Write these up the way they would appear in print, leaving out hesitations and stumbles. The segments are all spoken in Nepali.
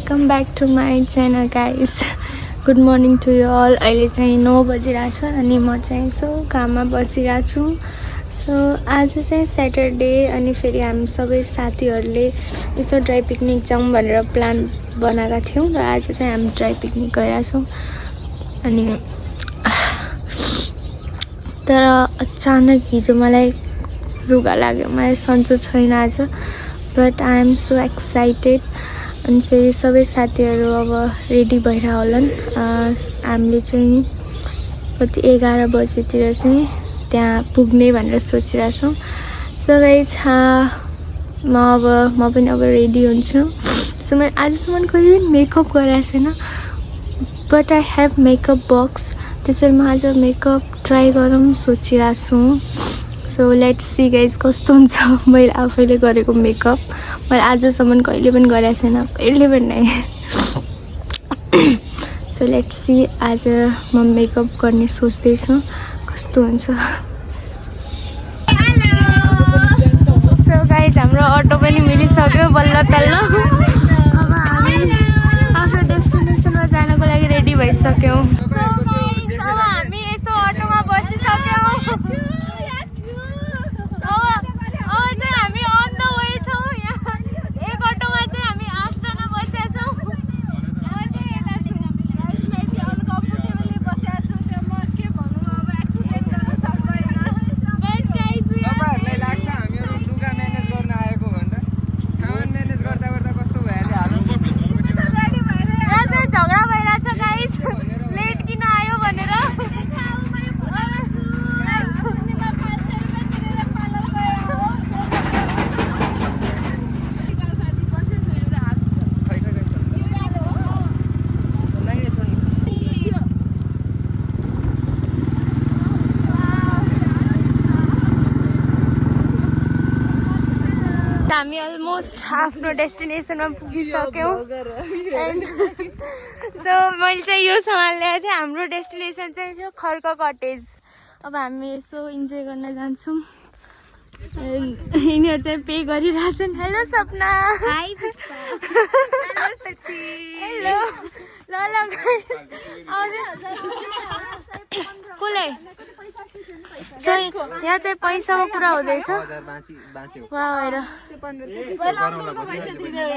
Welcome back to my channel guys. Good morning to you all. अहिले चाहिँ 9 बजिरहेको छ अनि म चाहिँ यसो काममा बसिरहेको छु। सो आज चाहिँ स्याटरडे अनि फेरि हामी सबै साथीहरूले यसो ड्राई पिकनिक जाउँ भनेर प्लान बनाएका थियौँ र आज चाहिँ हामी ड्राई पिकनिक गएका छौँ। अनि तर अचानक हिजो मलाई रुगा लाग्यो, मलाई सन्चो छैन आज, but I am so excited. अनि फेरि सबै साथीहरू अब रेडी भइरह होलान्। हामीले चाहिँ कति 11 बजीतिर चाहिँ त्यहाँ पुग्ने भनेर सोचिरहेछौँ। सो गाइस म पनि अब रेडी हुन्छु। सो मैले आजसम्म कहिले पनि मेकअप गरेको छैन, but I have makeup box, त्यसरी म आज मेकअप ट्राई गरौँ सोचिरहेको छु। सो लेट्स सी गाइज कस्तो हुन्छ मैले आफैले गरेको मेकअप। मैले आजसम्म कहिले पनि गरेको छैन, कहिले पनि नै। सो लेट्स सी आज म मेकअप गर्ने सोच्दैछु कस्तो हुन्छ। सो गाइज हाम्रो अटो पनि मिलिसक्यो बल्ल तल्ल। अब हामी आफ्नो डेस्टिनेसनमा जानको लागि रेडी भइसक्यौँ। अब हामी यसो अटोमा बसिसक्यौँ। हामी अलमोस्ट आफ्नो डेस्टिनेसनमा पुगिसक्यौँ। एन्ड सो मैले चाहिँ यो सामान ल्याएको थिएँ। हाम्रो डेस्टिनेसन चाहिँ थियो खर्क कटेज। अब हामी यसो इन्जोय गर्न जान्छौँ। यिनीहरू चाहिँ पे गरिरहेछन्। हेलो सपना। हेलो ल कसले यहाँ चाहिँ पैसाको कुरा हुँदैछ।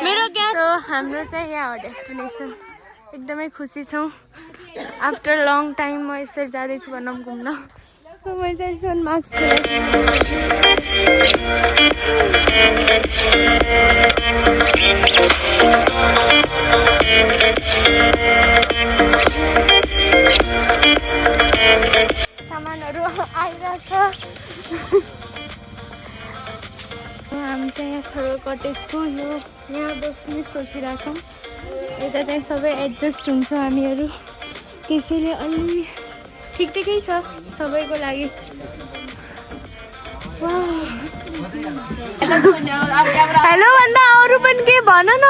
मेरो क्या हाम्रो चाहिँ यहाँ हो डेस्टिनेसन। एकदमै खुसी छौँ। आफ्टर लङ टाइम म यसरी जाँदैछु भनौँ घुम्न। मैले चाहिँ यसो मास्क सामानहरू आइरहेछ। हामी चाहिँ यहाँ खरो कटेजको यहाँ बस्ने सोचिरहेछौँ। यता चाहिँ सबै एडजस्ट हुन्छौँ हामीहरू, त्यसैले अलि ठिकै छ सबैको लागि। हेलो भन्दा अरू पनि के भन न।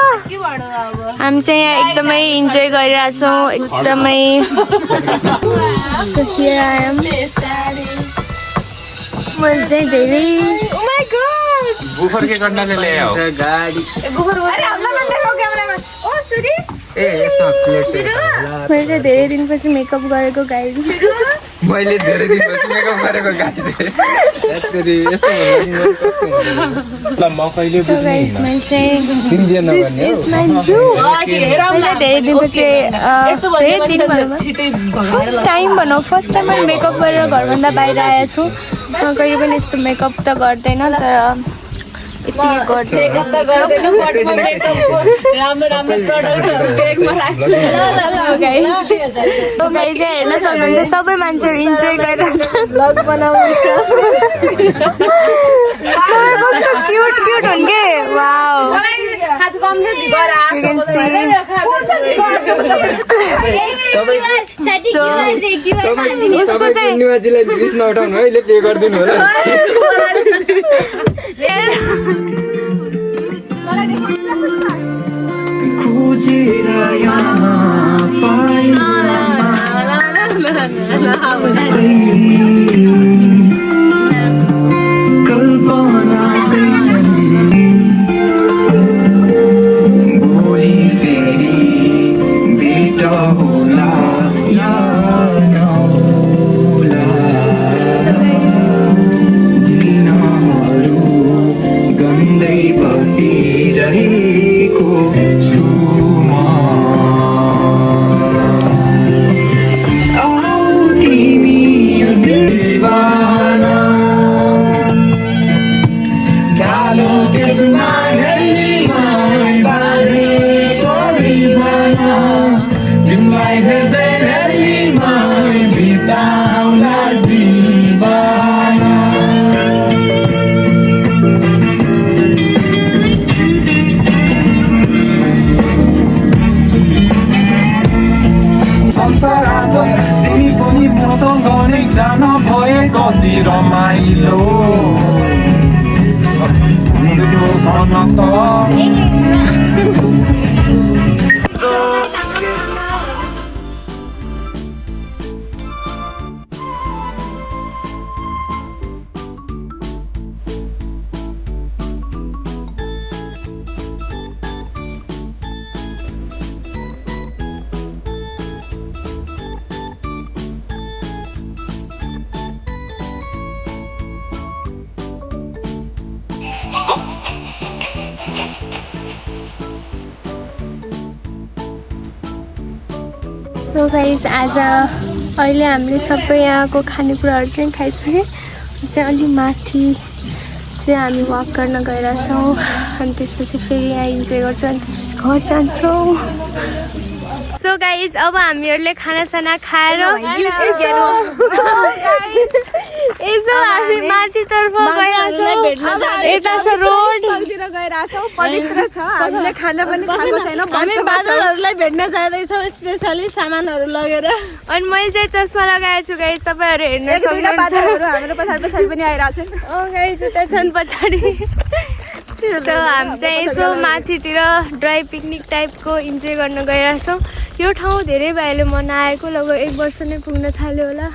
हामी चाहिँ यहाँ एकदमै इन्जोय गरिरहेछौँ। एकदमै मैले चाहिँ धेरै बुफर के गर्नाले ल्यायो गाडी मैले चाहिँ धेरै दिनपछि मेकअप गरेको गाइज। मैले धेरै दिनपछि मेकअप गरेको गाडी म कहिले फर्स्ट टाइम भनौँ, फर्स्ट टाइम मैले मेकअप गरेर घरभन्दा बाहिर आएको छु। म कहिले पनि यस्तो मेकअप त गर्दैन, तर यति गर्दैन। हेर्न सक्नुहुन्छ सबै मान्छेहरू इन्जोय गरिरहेको कस्तो क्युट क्युट हुन् के। वाउ नउठाउनु है, पे गरिदिनु होला। बोली फेरि सो गाइस आज अहिले हामीले सबै यहाँको खानेकुराहरू चाहिँ खाइसक्यौँ। चाहिँ अलि माथि चाहिँ हामी वाक गर्न गइरहेछौँ अनि त्यसपछि फेरि यहाँ इन्जोय गर्छौँ अनि त्यसपछि घर जान्छौँ। सो गाइज अब हामीहरूले खानासाना खाएर यसो हामी माथितर्फ गइरहेछौँ। यता छ रोड गइरहेछौँ, पवित्र छ। हामीले खाना पनि खाएको छैन, हामी बाजारहरूलाई भेट्न जाँदैछौँ स्पेसली सामानहरू लगेर। अनि मैले चाहिँ चस्मा लगाएको छु गाइज, तपाईँहरू हेर्न सक्नुहुन्छ। बाजारहरू हाम्रो पछाडि पनि आइरहेछन्। गाइज उता छन् पछाडि। सो हामी चाहिँ यसो माथितिर ड्राई पिकनिक टाइपको इन्जोय गर्न गइरहेछौँ। यो ठाउँ धेरै भाइले मन आएको, लगभग 1 वर्ष नै पुग्न थाल्यो होला।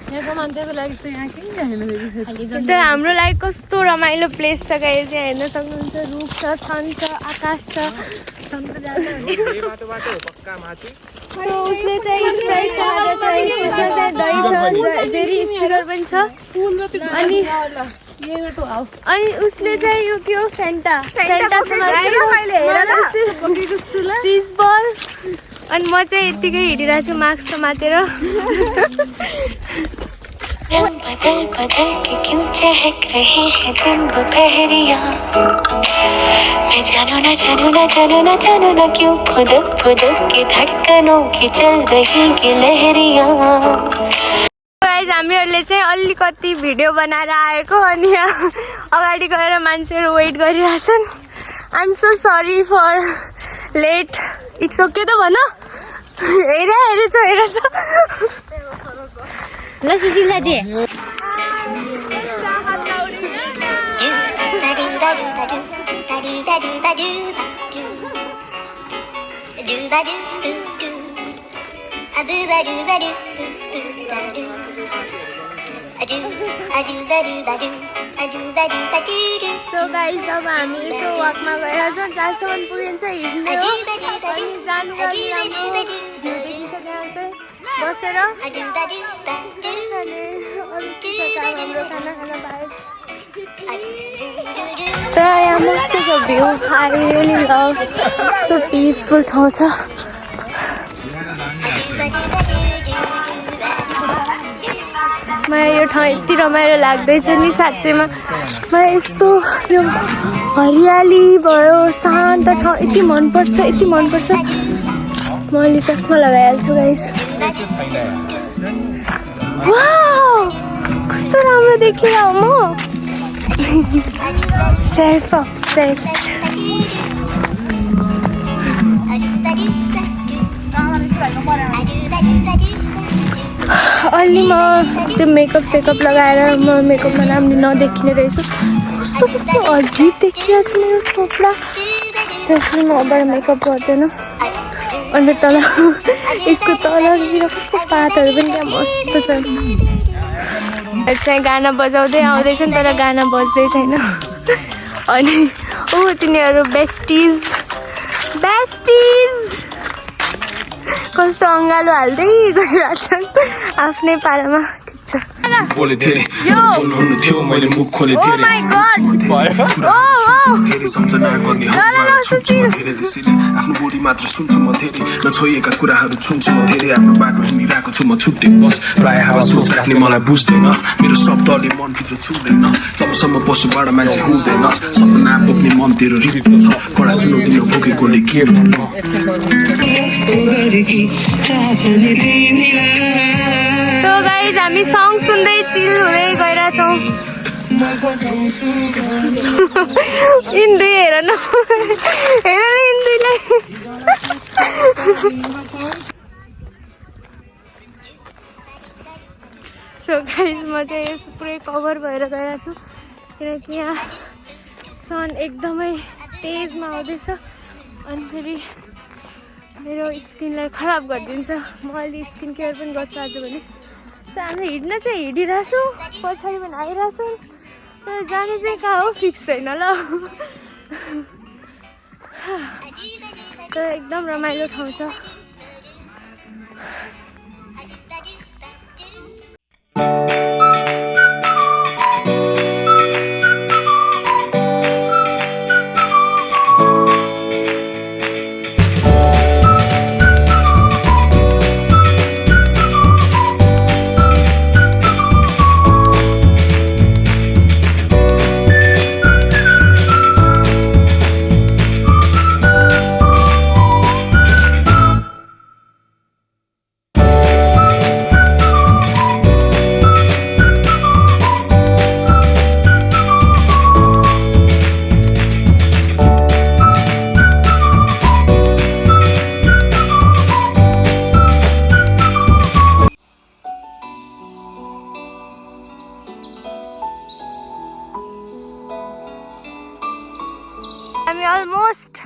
यहाँको मान्छेको लागि त यहाँ के हेर्नु, हाम्रो लागि कस्तो रमाइलो प्लेस छ गाइस, यहाँ हेर्न सक्नुहुन्छ। रुख छ, सन छ, आकाश छ। उसले चाहिँ स्प्राइट खाँदैछ, यसमा चाहिँ दही छ, जेरी स्पिकर पनि छ। अनि उसले चाहिँ यो के हो, फेन्टा चिज बल। अनि म चाहिँ यत्तिकै हिँडिरहेको छु मास्क समातेर। रंग बदल बदल के क्यों चहक रही है दिन दोपहरिया, मैं जानू ना जानू ना जानू ना जानू ना क्यों फुदक फुदक के धड़कनों की चल रही की लहरिया। गाइस हामीहरूले चाहिँ अलिकति भिडियो बनाएर आएको, अनि यहाँ अगाडि गएर मान्छेहरू वेट गरिरहेछन्। I am so sorry for late. It's okay त भन। हेरेछ ल सुशीला दे सो गाइस अब हामी यसो वाकमा गइरहेछौँ। जहाँसम्म पुगिन्छ हिँड्ने हो, अनि जानु लागि राम्रो भ्यू देखिन्छ त्यहाँ चाहिँ बसेर। अनि अरू के छ काम हाम्रो खाना खाना बाहेक। तर यहाँ मस्तो छ view, I really love, so peaceful ठाउँ छ। मलाई यो ठाउँ यति रमाइलो लाग्दैछ नि साँच्चैमा। मलाई यस्तो यो हरियाली भयो, शान्त ठाउँ यति मनपर्छ, यति मनपर्छ। मैले चस्मा लगाइहाल्छु गाइस। वाउ कस्तो राम्रो देखिरहेँ म। Self obsessed. अलि म त्यो मेकअप सेकअप लगाएर म मेकअपमा राम्रो नदेखिने रहेछु। कस्तो कस्तो अजिब देखिरहेको छ मेरो कपडा। त्यसले म अबबाट मेकअप गर्दैन। अन्त तल यसको तलतिर कस्तो पातहरू पनि त्यहाँ मस्त छ। चाहिँ गाना बजाउँदै आउँदैछन् तर गाना बज्दै छैन। अनि तिनीहरू बेस्टिज कस्तो अङ्गालो हाल्दै गइरहेछन् आफ्नै पालामा। बोले धेरै बोल्नु थियो मैले मुख खोले Oh my God! धेरै सम्झना गर्ने धेरै त्यसैले आफ्नो बोली मात्र सुन्छु म धेरै नछोइएका कुराहरू छुन्छु म धेरै आफ्नो बाटो हिँडिरहेको छु म छुट्टै बस प्राय हावा सोच राख्ने मलाई बुझ्दैनस् मेरो शब्दले मनभित्र छुँदैन जबसम्म पशुबाट मान्छे हुँदैन सपना बोक्ने मन तेरो हृदय छ कडा चुनौती बोकेकोले के भन्नु। सो गाइज हामी सङ सुन्दै चिल हुँदै गइरहेछौँ। इन्दु हेर न, हेर न इन्दुलाई। सो गाइज म चाहिँ यस पुरै कभर भएर गइरहेको छु किनकि यहाँ सन एकदमै तेजमा आउँदैछ अनि फेरि मेरो स्किनलाई खराब गरिदिन्छ। म अलि स्किन केयर पनि गर्छु आज भने। सो हामी हिँड्न चाहिँ हिँडिरहेछौँ, पछाडि पनि आइरहेछौँ तर जाने चाहिँ कहाँ हो फिक्स छैन ल। तर एकदम रमाइलो ठाउँ छ। अलमोस्ट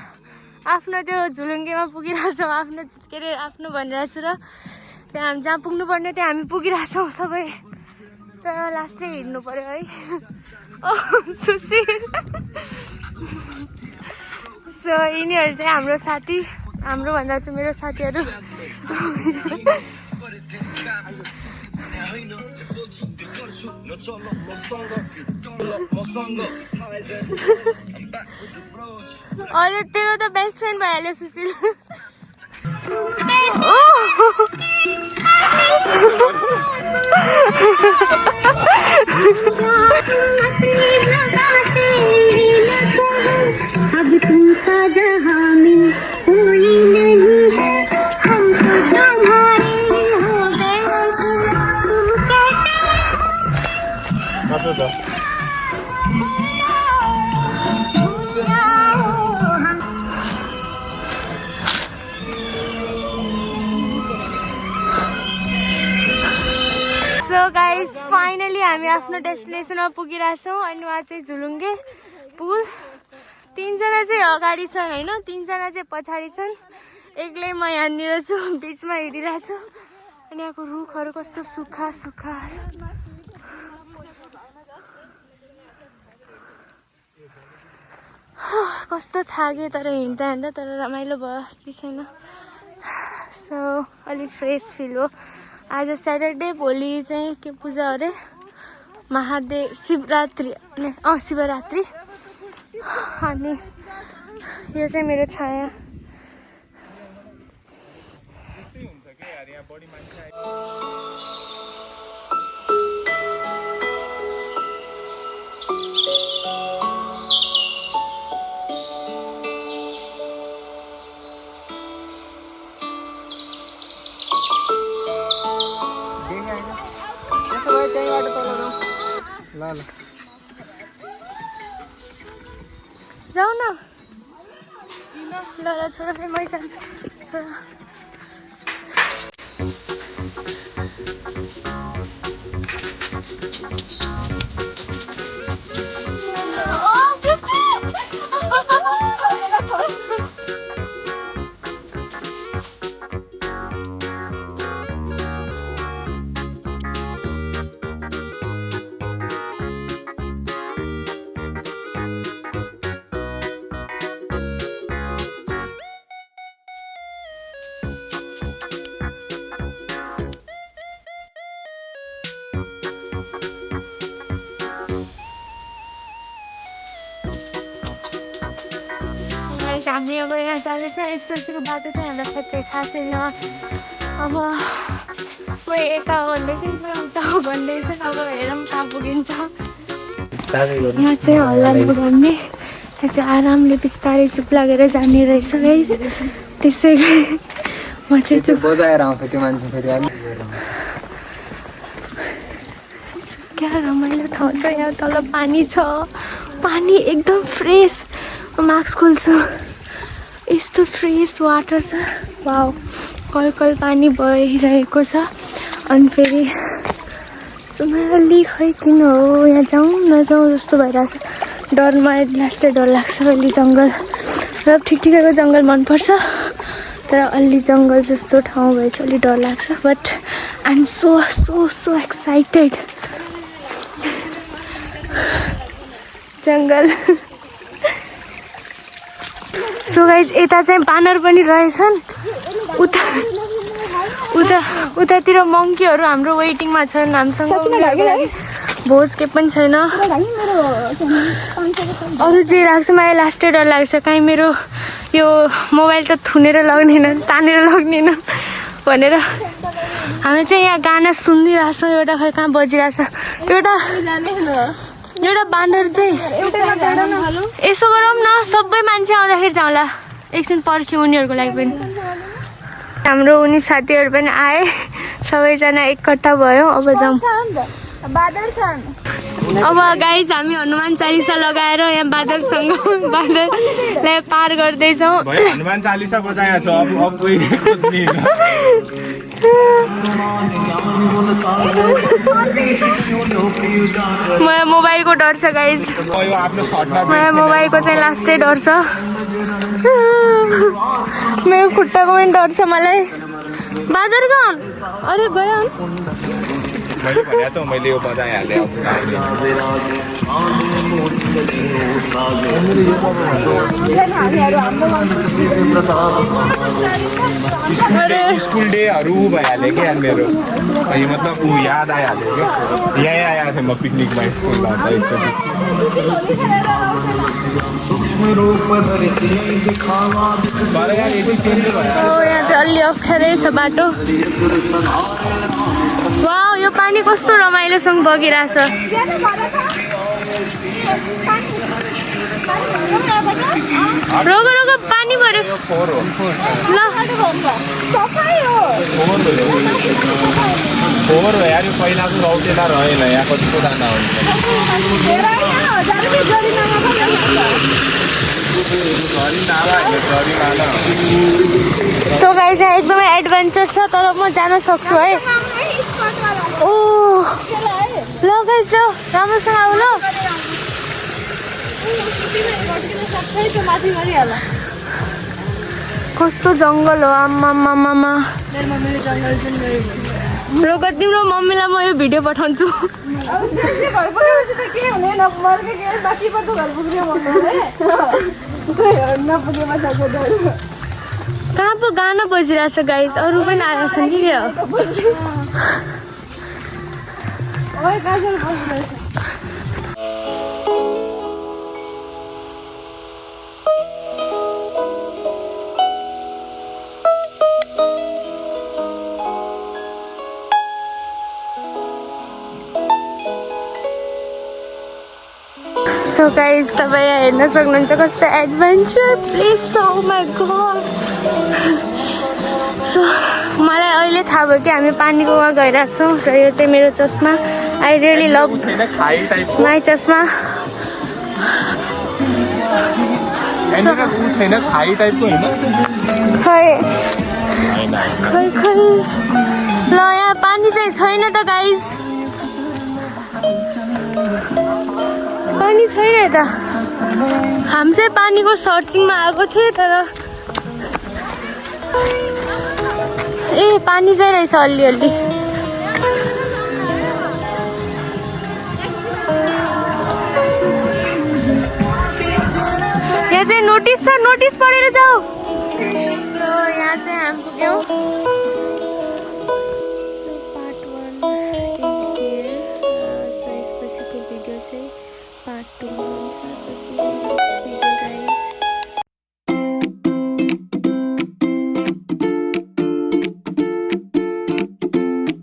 आफ्नो त्यो झुलुङ्गेमा पुगिरहेछौँ आफ्नो के अरे आफ्नो भनिरहेको छु र त्यहाँ हामी जहाँ पुग्नुपर्ने त्यहाँ हामी पुगिरहेछौँ सबै तर लास्टै हिँड्नु पर्यो है सुशील सो यिनीहरू चाहिँ हाम्रो साथी हाम्रो भन्दा चाहिँ मेरो साथीहरू अझै तेरो त बेस्ट फ्रेन्ड भइहाल्यो सुशील अब तुमसा जहां में कोई नहीं है हम तो तुम्हारे हो गए तुम कैसे सो गाइस फाइनली हामी आफ्नो डेस्टिनेसनमा पुगिरहेछौँ अनि उहाँ चाहिँ झुलुङ्गे पुल 3 जना चाहिँ अगाडि छन् होइन 3 जना चाहिँ पछाडि छन् एक्लै म यहाँनिर छु बिचमा हिँडिरहेको छु अनि यहाँको रुखहरू कस्तो सुक्खा सुक्खा कस्तो थाक्यो तर हिँड्दा हिँड्दा तर रमाइलो भयो कि छैन सो अलिक फ्रेस फिल हो आज स्याटरडे भोलि चाहिँ के पूजा अरे महादेव शिवरात्रि शिवरात्रि अनि यो चाहिँ मेरो छाया जाऊ न ल छोरा फेरि मै जान्छु छोरा हामी अब यहाँ जाँदैछ यस्तो बाटो चाहिँ हामीलाई ठ्याक्कै थाहा छैन अब कोही यता भन्दैछ कोही उता भन्दैछ अब हेरौँ कहाँ पुगिन्छ यहाँ चाहिँ हल्ला पुगाउने यहाँ चाहिँ आरामले बिस्तारै चुप लागेर जाने रहेछ गाइस त्यसैले म चाहिँ चुप बजाएर आउँछ त्यो मान्छे फेरि क्या रमाइलो ठाउँ छ यहाँ तल पानी छ पानी एकदम फ्रेस मास्क खोल्छु यस्तो फ्रेस वाटर छ वाउ कलकल पानी बगिरहेको छ अनि फेरि सुमाली खै किन हो यहाँ जाउँ नजाउँ जस्तो भइरहेछ डर मलाई लास्टै डर लाग्छ अलि जङ्गल र ठिक ठिकैको जङ्गल मनपर्छ तर अलि जङ्गल जस्तो ठाउँ भएछ अलि डर लाग्छ but I am so so so excited जङ्गल सो गाइज यता चाहिँ बानर पनि रहेछन् उतातिर मङ्कीहरू हाम्रो वेटिङमा छन् हामीसँग भोज के पनि छैन अरू जे लाग्छ मलाई लास्टै डर लाग्छ कहीँ मेरो यो मोबाइल त थुनेर लग्नेन तानेर लग्नेन भनेर हामी चाहिँ यहाँ गाना सुनिरहेछौँ एउटा खै कहाँ बजिरहेछ एउटा बानर चाहिँ यसो गरौँ न सबै मान्छे आउँदाखेरि जाउँला एकछिन पर्ख्यो उनीहरूको लागि पनि हाम्रो उनी साथीहरू पनि आए सबैजना एकट्ठा भयो अब जाउँ अब गाइस हामी हनुमान चालिसा लगाएर यहाँ बादललाई पार गर्दैछौँ हनुमान चालिसा बजाएको छ अब कोही मलाई मोबाइलको डर छ गाइज मलाई मोबाइलको चाहिँ लास्टै डर छ मेरो खुट्टाको पनि डर छ मलाई बादर गाउँ अरे गयो मैले यो बजाइहालेँ स्कुल डेहरू भइहाल्यो क्या मेरो यो मतलब ऊ याद आइहाल्यो क्या यहीँ आएको थिएँ म पिकनिकमा स्कुलमा यहाँ चाहिँ अलि अप्ठ्यारै छ बाटो वाउ यो पानी कस्तो रमाइलोसँग बगिरहेछ रोग रोग पानी भर्यो ल फोहोर हो यार यो पहिलाको रौटेला रहेन यहाँ कतिको दाना हुन्छ सो गाइस यहाँ एकदमै एडभेन्चर छ तर म जान सक्छु है ओ ल गाइस ल राम्रोसँग आऊ ल कस्तो जङ्गल हो आम्मामामा रोग तिम्रो मम्मीलाई म यो भिडियो पठाउँछु कहाँ पो गाना बजिरहेछ गाइस अरू पनि आएको छन् कि के हो सो गाइस तपाईँ यहाँ हेर्न सक्नुहुन्छ कस्तो एडभेन्चर प्लेस छ ओ माई गॉड सो मलाई अहिले थाहा भयो कि हामी पानीको वहाँ गइरहेको छौँ र यो चाहिँ मेरो चस्मा आई रियली लभ माई चस्मा छैन खाई टाइपको होइन खै खै खै ल यहाँ पानी चाहिँ छैन त गाइस पानी छैन त हामी चाहिँ पानीको सर्चिङमा आएको थिएँ तर ए पानी चाहिँ रहेछ अलिअलि यहाँ चाहिँ नोटिस छ नोटिस पढेर जाऊ सो यहाँ चाहिँ हामी पुग्यौँ